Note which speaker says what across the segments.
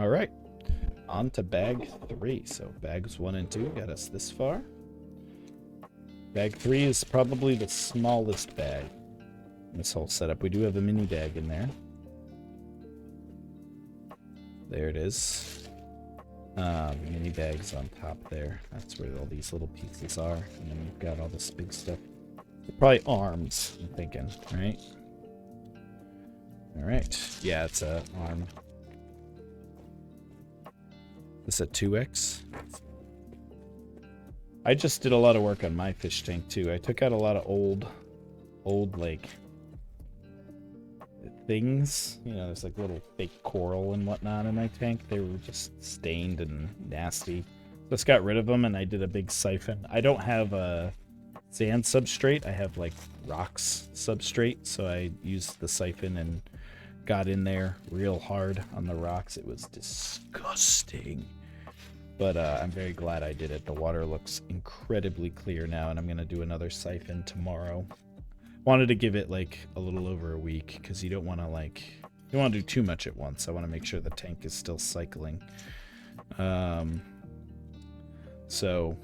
Speaker 1: All right, on to bag 3. So bags 1 and 2 got us this far. Bag 3 is probably the smallest bag in this whole setup. We do have a mini bag in there. There it is. The mini bag's on top there. That's where all these little pieces are. And then we've got all this big stuff. Probably arms, I'm thinking, right? All right. Yeah, it's a arm. This a 2X. I just did a lot of work on my fish tank too. I took out a lot of old like things. You know, there's like little fake coral and whatnot in my tank. They were just stained and nasty. Just got rid of them and I did a big siphon. I don't have a sand substrate. I have like rocks substrate. So I used the siphon and got in there real hard on the rocks. It was disgusting. But I'm very glad I did it. The water looks incredibly clear now, and I'm going to do another siphon tomorrow. Wanted to give it like a little over a week because you don't want to do too much at once. I want to make sure the tank is still cycling. So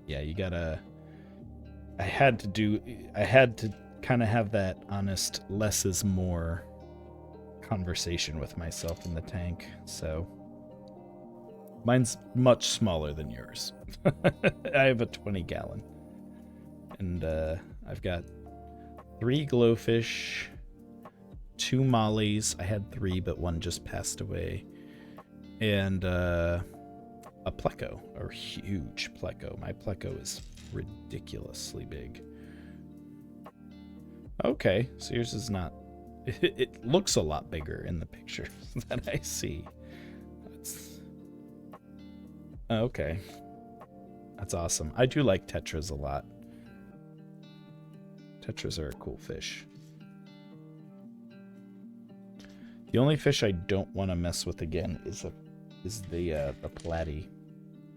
Speaker 1: yeah, you gotta, I had to kind of have that honest less is more conversation with myself in the tank. So mine's much smaller than yours. I have a 20-gallon. And I've got 3 glowfish, 2 mollies. I had 3, but 1 just passed away. And a pleco, a huge pleco. My pleco is ridiculously big. Okay, so yours is not... It looks a lot bigger in the picture that I see. Okay. That's awesome. I do like tetras a lot. Tetras are a cool fish. The only fish I don't want to mess with again is the platy.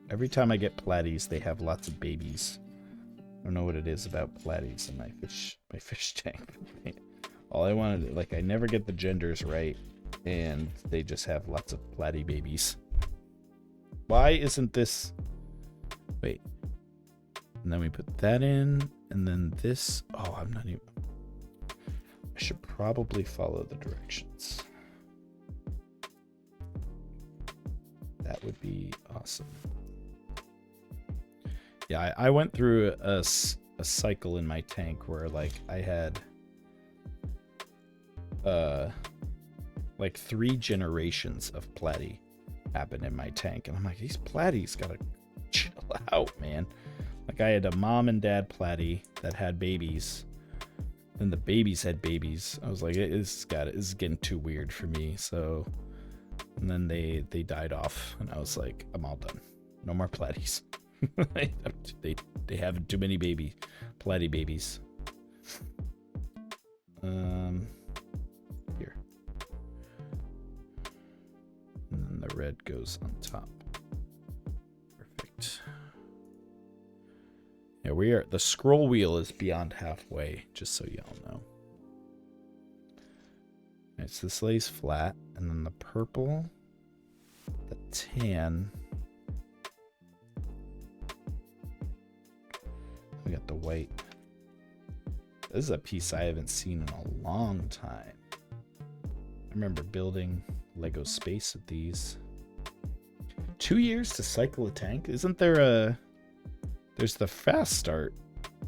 Speaker 1: Every time I get platies, they have lots of babies. I don't know what it is about platies in my fish tank. All I wanted, like, I never get the genders right, and they just have lots of platy babies. Why isn't this... Wait. And then we put that in, and then this... Oh, I'm not even... I should probably follow the directions. That would be awesome. Yeah, I went through a cycle in my tank where, like, I had... like 3 generations of platy happen in my tank, and I'm like, these platies gotta chill out, man. Like, I had a mom and dad platy that had babies, then the babies had babies. I was like, this is getting too weird for me. So, and then they died off, and I was like, I'm all done. No more platies. they have too many platy babies. Here. And then the red goes on top. Perfect. Yeah, the scroll wheel is beyond halfway, just so y'all know. Alright, so this lays flat, and then the purple, the tan. We got the white. This is a piece I haven't seen in a long time. I remember building Lego space with these. 2 years to cycle a tank? Isn't there there's the fast start.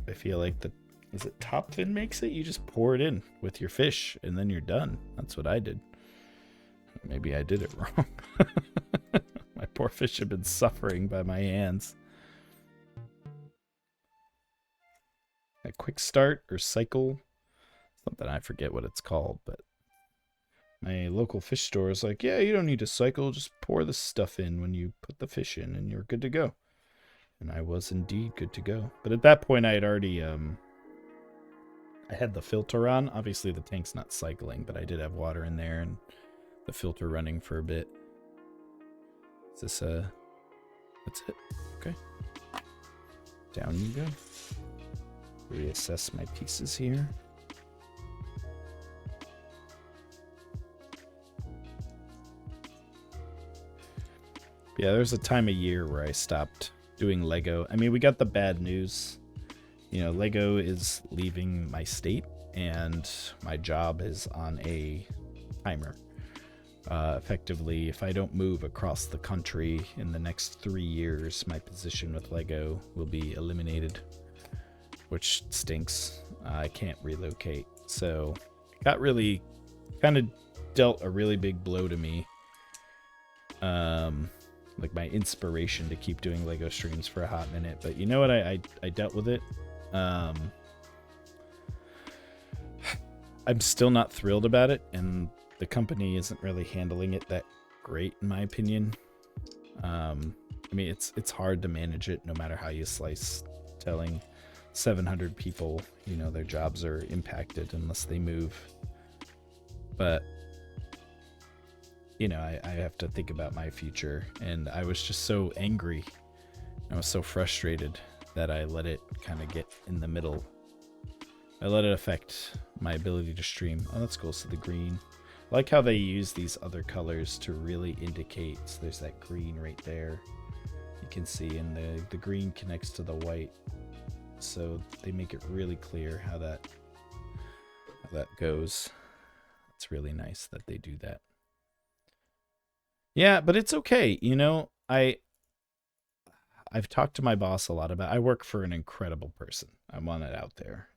Speaker 1: I feel like is it Top Fin makes it? You just pour it in with your fish and then you're done. That's what I did. Maybe I did it wrong. My poor fish have been suffering by my hands. A quick start or cycle, something I forget what it's called, but my local fish store is like, yeah, you don't need to cycle, just pour the stuff in when you put the fish in and you're good to go. And I was indeed good to go. But at that point I had already I had the filter on. Obviously the tank's not cycling, but I did have water in there and the filter running for a bit. Is this that's it? Okay. Down you go. Reassess my pieces here. Yeah, there's a time of year where I stopped doing Lego. I mean, we got the bad news. You know, Lego is leaving my state, and my job is on a timer. Effectively, if I don't move across the country in the next 3 years, my position with Lego will be eliminated, which stinks. I can't relocate. So, got really kind of dealt a really big blow to me. Like my inspiration to keep doing Lego streams for a hot minute. But you know what? I dealt with it. I'm still not thrilled about it, and the company isn't really handling it that great, in my opinion. I mean, it's hard to manage it, no matter how you slice. Telling 700 people, you know, their jobs are impacted unless they move. But you know, I have to think about my future, and I was just so angry. I was so frustrated that I let it kind of get in the middle. I let it affect my ability to stream. Oh, that's cool. So the green. I like how they use these other colors to really indicate. So there's that green right there. You can see, and the green connects to the white. So they make it really clear how that goes. It's really nice that they do that. Yeah, but it's okay. You know, I've talked to my boss a lot about. I work for an incredible person. I want it out there.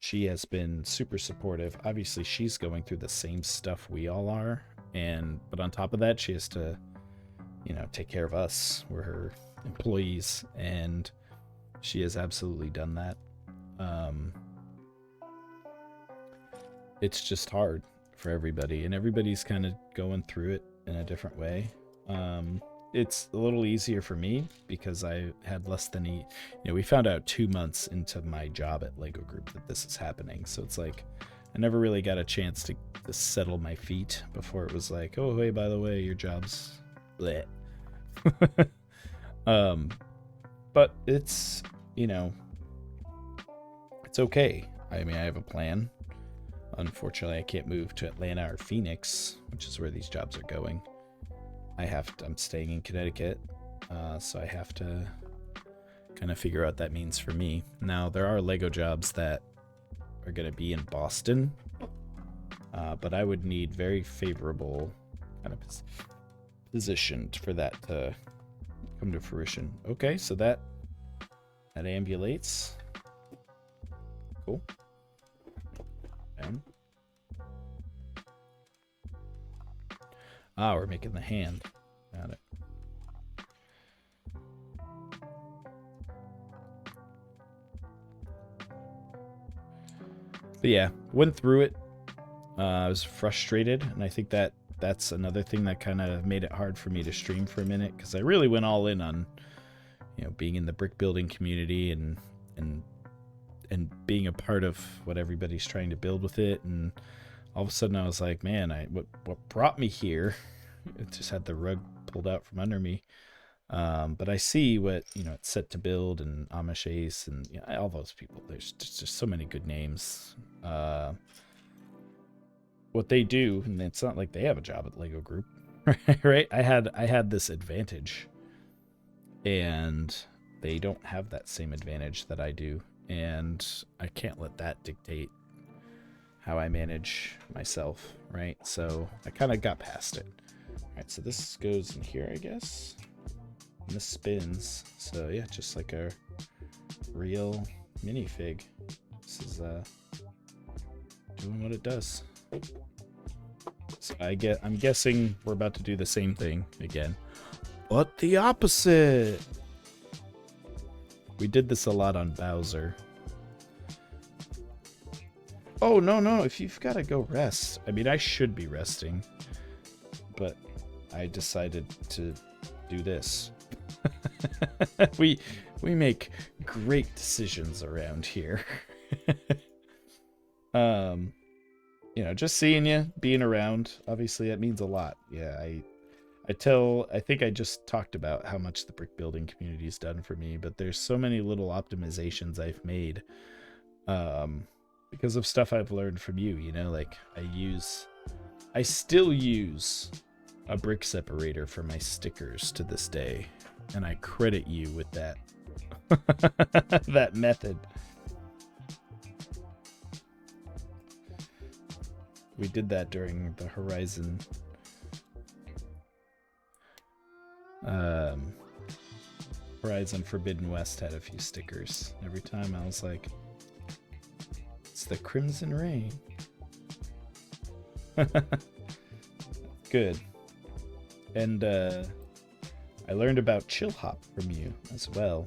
Speaker 1: She has been super supportive. Obviously, she's going through the same stuff we all are, but on top of that, she has to, you know, take care of us. We're her employees, and she has absolutely done that. It's just hard for everybody, and everybody's kind of going through it in a different way. It's a little easier for me because I had less than you know, we found out 2 months into my job at Lego Group that this is happening. So it's like I never really got a chance to settle my feet before it was like, oh, hey, by the way, your job's bleh. But it's, you know, it's okay. I mean, I have a plan. Unfortunately, I can't move to Atlanta or Phoenix, which is where these jobs are going. I'm staying in Connecticut, so I have to kind of figure out what that means for me. Now, there are Lego jobs that are going to be in Boston, but I would need very favorable kind of position for that to come to fruition. Okay, so that ambulates. Cool. And we're making the hand. Got it. But yeah, went through it. I was frustrated, and I think that's another thing that kind of made it hard for me to stream for a minute, because I really went all in on, you know, being in the brick building community and being a part of what everybody's trying to build with it. And all of a sudden I was like, man, what brought me here, it just had the rug pulled out from under me. But I see what, you know, it's Set to Build and Amish Ace and, you know, all those people. There's just so many good names. What they do, and it's not like they have a job at Lego Group, right? I had this advantage, and they don't have that same advantage that I do. And I can't let that dictate how I manage myself, right? So I kind of got past it. All right, so this goes in here, I guess. And this spins. So yeah, just like a real minifig. This is doing what it does. So I'm guessing we're about to do the same thing again, but the opposite. We did this a lot on Bowser. Oh, no, if you've got to go rest. I mean, I should be resting, but I decided to do this. We make great decisions around here. You know, just seeing you, being around, obviously that means a lot. Yeah, I think I just talked about how much the brick building community's done for me, but there's so many little optimizations I've made because of stuff I've learned from you, you know, like I still use a brick separator for my stickers to this day, and I credit you with that that method. We did that during the Horizon Horizon Forbidden West had a few stickers. Every time I was like, it's the Crimson Rain. Good. And I learned about chill hop from you as well.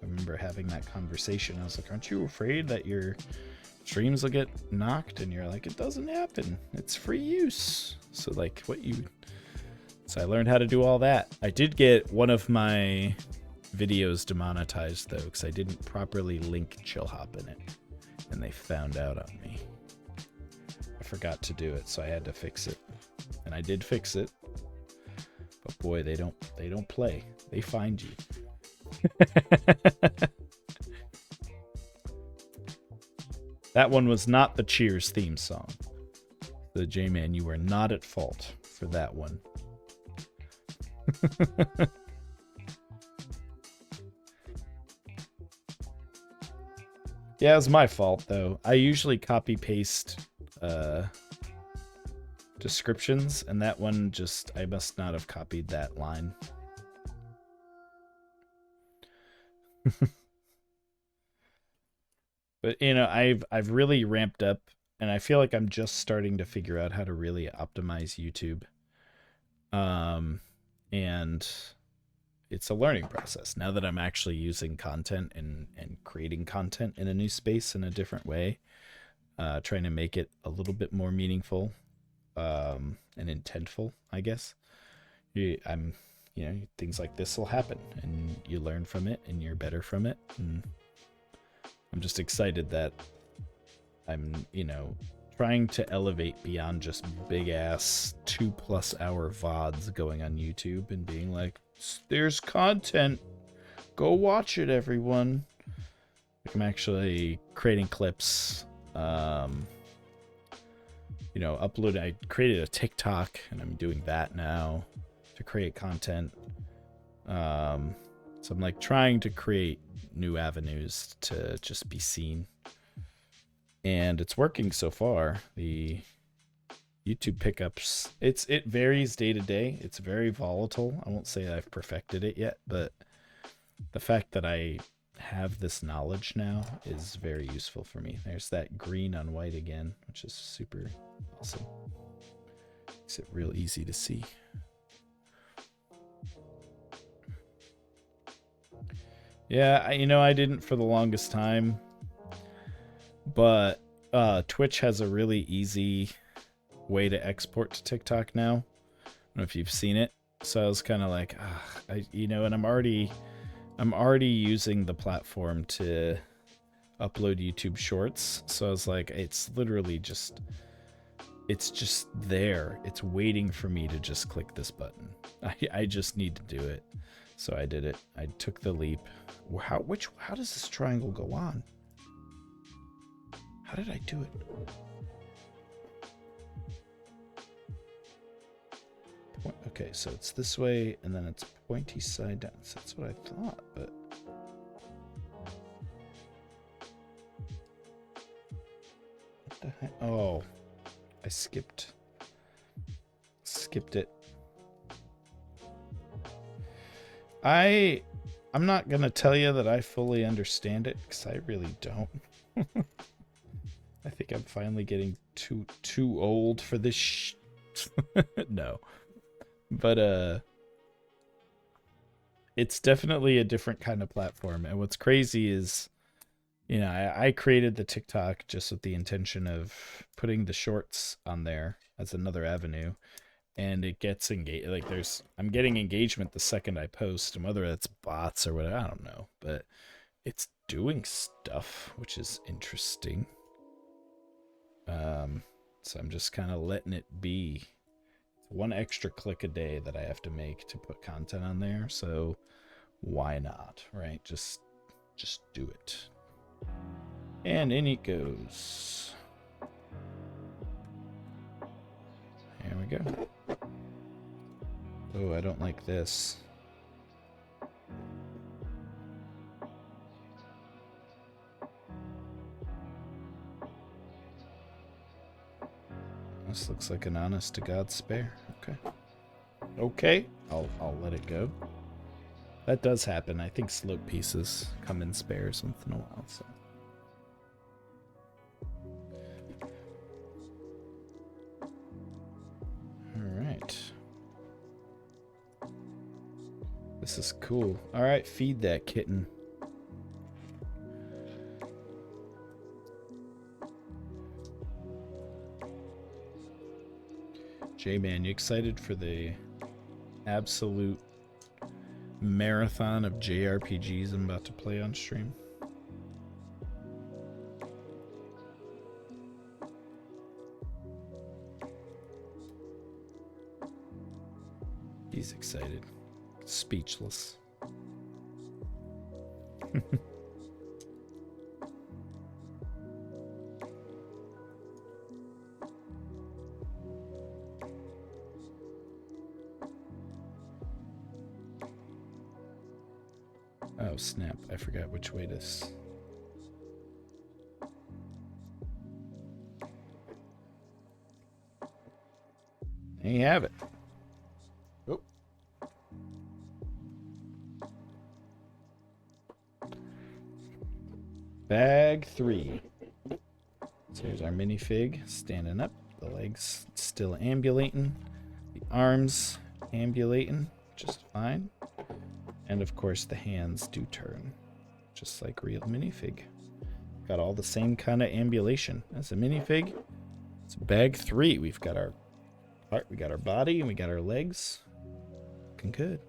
Speaker 1: I remember having that conversation. I was like, aren't you afraid that your streams will get knocked? And you're like, it doesn't happen. It's free use. So like so I learned how to do all that. I did get one of my videos demonetized though, because I didn't properly link chill hop in it. And they found out on me. I forgot to do it, so I had to fix it. And I did fix it. But boy, they don't play. They find you. That one was not the Cheers theme song. The J-Man, you were not at fault for that one. Yeah, it was my fault though. I usually copy paste descriptions, and that one I must not have copied that line. But you know, I've really ramped up, and I feel like I'm just starting to figure out how to really optimize YouTube. And it's a learning process now that I'm actually using content and creating content in a new space in a different way, trying to make it a little bit more meaningful and intentful, I guess. Things like this will happen, and you learn from it, and you're better from it. And I'm just excited that I'm, trying to elevate beyond just big ass 2+ hour VODs going on YouTube and being like, there's content, go watch it, everyone. Like, I'm actually creating clips, I created a TikTok, and I'm doing that now to create content. So I'm like trying to create new avenues to just be seen. And it's working so far. The YouTube pickups, it varies day to day. It's very volatile. I won't say I've perfected it yet, but the fact that I have this knowledge now is very useful for me. There's that green on white again, which is super awesome. Makes it real easy to see. Yeah, I didn't for the longest time, but Twitch has a really easy way to export to TikTok now. I don't know if you've seen it. So I was kind of like, and I'm already using the platform to upload YouTube Shorts. So I was like, it's literally just there. It's waiting for me to just click this button. I just need to do it. So I did it. I took the leap. How does this triangle go on? How did I do it? Okay, so it's this way, and then it's pointy side down. So that's what I thought, but... What the heck? Oh, I skipped it. I'm not gonna tell you that I fully understand it, because I really don't. I think I'm finally getting too old for this no. But it's definitely a different kind of platform. And what's crazy is, I created the TikTok just with the intention of putting the shorts on there as another avenue. And it gets engaged. Like I'm getting engagement the second I post, and whether that's bots or whatever, I don't know. But it's doing stuff, which is interesting. So I'm just kind of letting it be. One extra click a day that I have to make to put content on there, so why not, right? Just do it. And in it goes. There we go. Oh, I don't like this. This looks like an honest to God spare. Okay. Okay, I'll let it go. That does happen. I think slope pieces come in spares once in a while, so. Alright. This is cool. Alright, feed that kitten. J-Man, you excited for the absolute marathon of JRPGs I'm about to play on stream? He's excited. Speechless. Oh, snap. I forgot which way this... There you have it. Oh. Bag 3. So here's our minifig standing up. The legs still ambulating. The arms ambulating just fine. And of course the hands do turn, just like real minifig. Got all the same kind of ambulation as a minifig. It's bag 3. We've got our heart, we got our body, and we got our legs. Looking good.